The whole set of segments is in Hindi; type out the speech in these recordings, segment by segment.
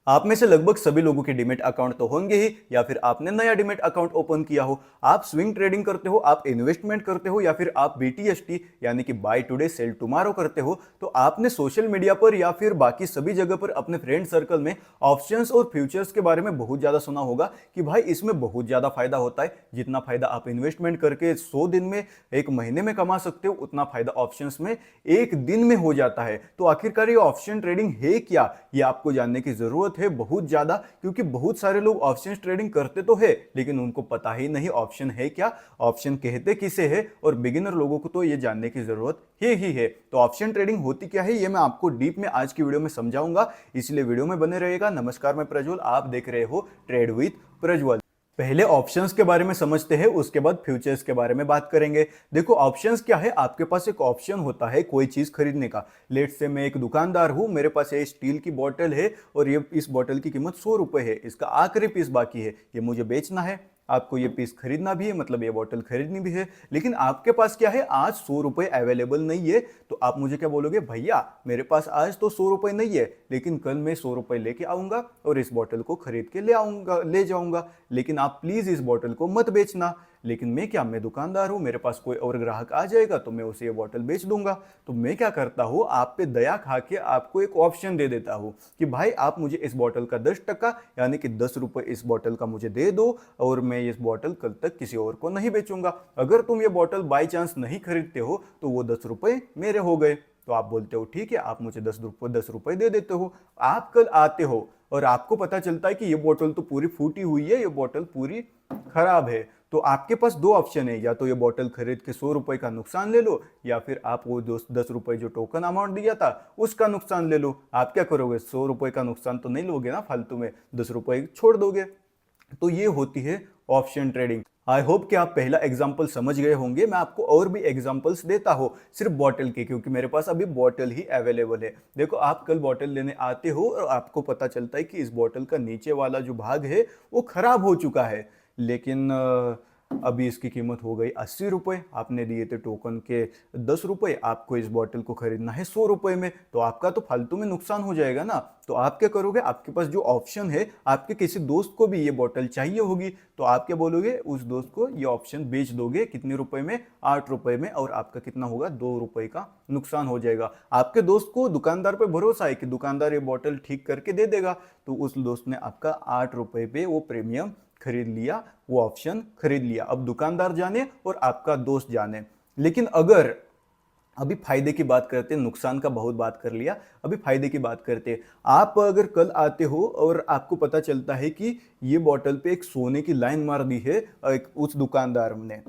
आप में से लगभग सभी लोगों के डीमैट अकाउंट तो होंगे ही, या फिर आपने नया डीमैट अकाउंट ओपन किया हो। आप स्विंग ट्रेडिंग करते हो, आप इन्वेस्टमेंट करते हो, या फिर आप बीटीएसटी यानी कि बाय टुडे सेल टुमारो करते हो। तो आपने सोशल मीडिया पर या फिर बाकी सभी जगह पर अपने फ्रेंड सर्कल में ऑप्शंस और फ्यूचर्स के बारे में बहुत ज्यादा सुना होगा कि भाई इसमें बहुत ज्यादा फायदा होता है। जितना फायदा आप इन्वेस्टमेंट करके 100 दिन में, एक महीने में कमा सकते हो, उतना फायदा ऑप्शंस में एक दिन में हो जाता है। तो आखिरकार ये ऑप्शन ट्रेडिंग है क्या, ये आपको जानने की जरूरत है बहुत ज्यादा, क्योंकि बहुत सारे लोग ऑप्शन ट्रेडिंग करते तो है लेकिन उनको पता ही नहीं ऑप्शन है क्या, ऑप्शन कहते किसे है, और बिगिनर लोगों को तो ये जानने की जरूरत ही है। तो ऑप्शन ट्रेडिंग होती क्या है ये मैं आपको डीप में आज की वीडियो में समझाऊंगा, इसलिए वीडियो में बने रहेगा। नमस्कार, मैं प्रज्वल, आप देख रहे हो ट्रेड विद प्रज्वल। पहले ऑप्शंस के बारे में समझते हैं, उसके बाद फ्यूचर्स के बारे में बात करेंगे। देखो ऑप्शंस क्या है, आपके पास एक ऑप्शन होता है कोई चीज खरीदने का। लेट से मैं एक दुकानदार हूं, मेरे पास ये स्टील की बोतल है और ये इस बोतल की कीमत 100 रुपए है, इसका आखिरी पीस बाकी है, ये मुझे बेचना है। आपको ये पीस खरीदना भी है, मतलब ये बोतल खरीदनी भी है, लेकिन आपके पास क्या है, आज 100 रुपए अवेलेबल नहीं है। तो आप मुझे क्या बोलोगे, भैया मेरे पास आज तो 100 रुपए नहीं है, लेकिन कल मैं 100 रुपए लेके आऊंगा और इस बोतल को खरीद के ले जाऊंगा, लेकिन आप प्लीज इस बोतल को मत बेचना। लेकिन मैं क्या, मैं दुकानदार हूं, मेरे पास कोई और ग्राहक आ जाएगा तो मैं उसे ये बोतल बेच दूंगा। तो मैं क्या करता हूं, आप पे दया खा के आपको एक ऑप्शन दे देता हूं कि भाई आप मुझे इस बोतल का 10% यानी कि 10 रुपए इस बोतल का मुझे दे दो, और मैं इस बोतल कल तक किसी और को नहीं बेचूंगा। अगर तुम ये बोतल बाई चांस नहीं खरीदते हो तो वो 10 रुपए मेरे हो गए। तो आप बोलते हो ठीक है, आप मुझे 10 रुपए दे देते हो। आप कल आते हो और आपको पता चलता है कि ये बोतल तो पूरी फूटी हुई है, ये बोतल पूरी खराब है। तो आपके पास दो ऑप्शन है, या तो ये बोतल खरीद के 100 रुपए का नुकसान ले लो, या फिर आप वो 10 रुपए जो टोकन अमाउंट दिया था उसका नुकसान ले लो। आप क्या करोगे, 100 रुपए का नुकसान तो नहीं लोगे ना फालतू में, 10 रुपए छोड़ दोगे। तो ये होती है ऑप्शन ट्रेडिंग। आई होप कि आप पहला एग्जाम्पल समझ गए होंगे। मैं आपको और भी एग्जाम्पल्स देता हूं सिर्फ बॉटल के, क्योंकि मेरे पास अभी बॉटल ही अवेलेबल है। देखो आप कल बॉटल लेने आते हो और आपको पता चलता है कि इस बॉटल का नीचे वाला जो भाग है वो खराब हो चुका है, लेकिन अभी इसकी कीमत हो गई 80 रुपए। आपने दिए थे टोकन के 10 रुपए, आपको इस बॉटल को खरीदना है 100 रुपए में, तो आपका तो फालतू में नुकसान हो जाएगा ना। तो आप क्या करोगे, आपके पास जो ऑप्शन है, आपके किसी दोस्त को भी ये बोतल चाहिए होगी, तो आप क्या बोलोगे, उस दोस्त को ये ऑप्शन बेच दोगे। कितने रुपए में, 8 रुपए में, और आपका कितना होगा, 2 रुपए का नुकसान हो जाएगा। आपके दोस्त को दुकानदार पे भरोसा है कि दुकानदार ये बोतल ठीक करके दे देगा, तो उस दोस्त ने आपका 8 रुपए पे वो प्रीमियम खरीद लिया, वो ऑप्शन खरीद लिया। अब दुकानदार जाने और आपका दोस्त जाने। लेकिन अगर अभी फायदे की बात करते हैं, नुकसान का बहुत बात कर लिया, अभी फायदे की बात करते हैं। आप अगर कल आते हो और आपको पता चलता है कि ये बोतल पे एक सोने की लाइन मार दी है उस दुकानदार ने,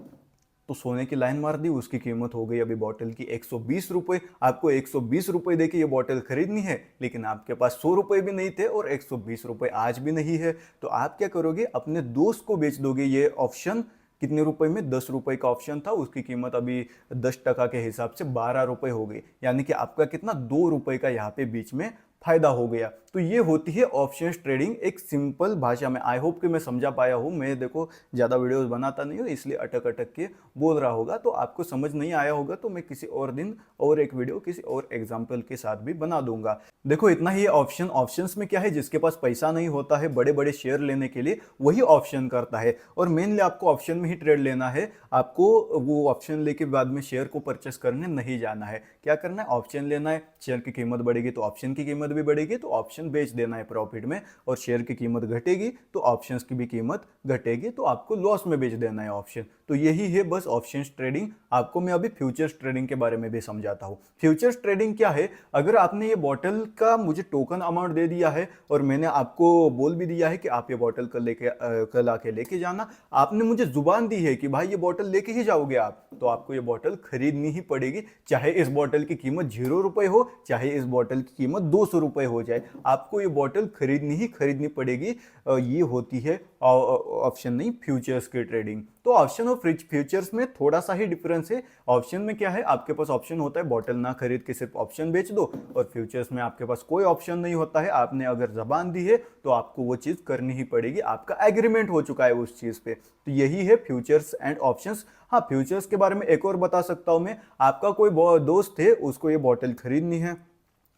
तो सोने की लाइन मार दी, उसकी कीमत हो गई अभी बॉटल की 120 रुपए। आपको 120 रुपए देके ये बॉटल खरीदनी है, लेकिन आपके पास 100 रुपए भी नहीं थे और 120 रुपए आज भी नहीं है। तो आप क्या करोगे, अपने दोस्त को बेच दोगे ये ऑप्शन। कितने रुपए में, 10 रुपए का ऑप्शन था, उसकी कीमत अभी 10% के हिसाब से 12 रुपए हो गई, यानी कि आपका कितना, 2 रुपए का यहाँ पे बीच में फायदा हो गया। तो ये होती है ऑप्शंस ट्रेडिंग, एक सिंपल भाषा में। आई होप कि मैं समझा पाया हूं। मैं देखो ज्यादा वीडियोस बनाता नहीं हूं, इसलिए अटक अटक के बोल रहा होगा, तो आपको समझ नहीं आया होगा तो मैं किसी और दिन और एक वीडियो किसी और एग्जांपल के साथ भी बना दूंगा। देखो इतना ही ऑप्शन। ऑप्शंस में क्या है, जिसके पास पैसा नहीं होता है बड़े बड़े शेयर लेने के लिए, वही ऑप्शन करता है। और मेनली आपको ऑप्शन में ही ट्रेड लेना है, आपको वो ऑप्शन लेके बाद में शेयर को परचेस करने नहीं जाना है। क्या करना है, ऑप्शन लेना है, शेयर की कीमत बढ़ेगी तो ऑप्शन की कीमत भी बढ़ेगी, तो ऑप्शन बेच देना है प्रॉफिट में, और शेयर की कीमत घटेगी तो ऑप्शंस की भी कीमत घटेगी, तो आपको लॉस में बेच देना है ऑप्शन। तो यही है बस ऑप्शंस ट्रेडिंग। आपको मैं अभी फ्यूचर्स ट्रेडिंग के बारे में भी समझाता हूं। फ्यूचर्स ट्रेडिंग क्या है, अगर आपने ये बॉटल का मुझे टोकन अमाउंट दे दिया है और मैंने आपको बोल भी दिया है कि आप ये बॉटल कल आके लेके जाना, आपने मुझे जुबान दी है कि भाई ये बॉटल लेके ही जाओगे आप, तो आपको ये बॉटल खरीदनी ही पड़ेगी, चाहे इस बॉटल की कीमत 0 रुपए हो, चाहे इस बॉटल की कीमत 200 रुपए हो जाए, आपको ये बॉटल खरीदनी पड़ेगी। ये होती है ऑप्शन नहीं, फ्यूचर्स की ट्रेडिंग। तो ऑप्शन और फ्यूचर्स में थोड़ा सा ही डिफरेंस है। ऑप्शन में क्या है, आपके पास ऑप्शन होता है बॉटल ना खरीद के सिर्फ ऑप्शन बेच दो, और फ्यूचर्स में आपके पास कोई ऑप्शन नहीं होता है। आपने अगर जबान दी है तो आपको वो चीज करनी ही पड़ेगी, आपका एग्रीमेंट हो चुका है उस चीज पे। तो यही है फ्यूचर्स एंड ऑप्शंस। हाँ, फ्यूचर्स के बारे में एक और बता सकता हूं मैं। आपका कोई दोस्त है, उसको ये बॉटल खरीदनी है,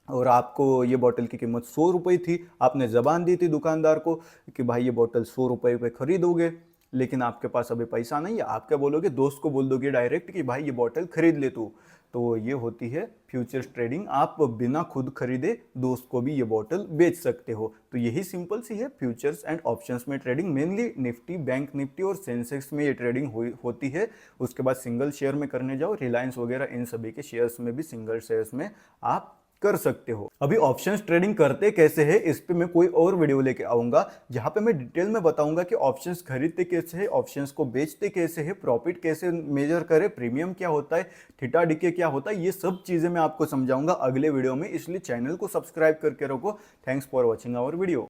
और आपको ये बॉटल की कीमत 100 रुपये थी, आपने ज़बान दी थी दुकानदार को कि भाई ये बॉटल 100 रुपये पे खरीदोगे, लेकिन आपके पास अभी पैसा नहीं है, आप क्या बोलोगे, दोस्त को बोल दोगे डायरेक्ट कि भाई ये बॉटल खरीद ले तू। तो ये होती है फ्यूचर्स ट्रेडिंग, आप बिना खुद खरीदे दोस्त को भी ये बॉटल बेच सकते हो। तो यही सिंपल सी है फ्यूचर्स एंड ऑप्शंस में trading. Mainly Nifty, bank Nifty और सेंसेक्स में ये ट्रेडिंग होती है। उसके बाद सिंगल शेयर में करने जाओ, रिलायंस वगैरह इन सभी के शेयर्स में भी सिंगल शेयर्स में आप कर सकते हो। अभी ऑप्शंस ट्रेडिंग करते कैसे है इस पे मैं कोई और वीडियो लेके आऊंगा, जहां पे मैं डिटेल में बताऊंगा कि ऑप्शंस खरीदते कैसे है, ऑप्शंस को बेचते कैसे है, प्रॉफिट कैसे मेजर करे, प्रीमियम क्या होता है, थीटा डीके क्या होता है, ये सब चीजें मैं आपको समझाऊंगा अगले वीडियो में। इसलिए चैनल को सब्सक्राइब करके रखो। Thanks for watching our video.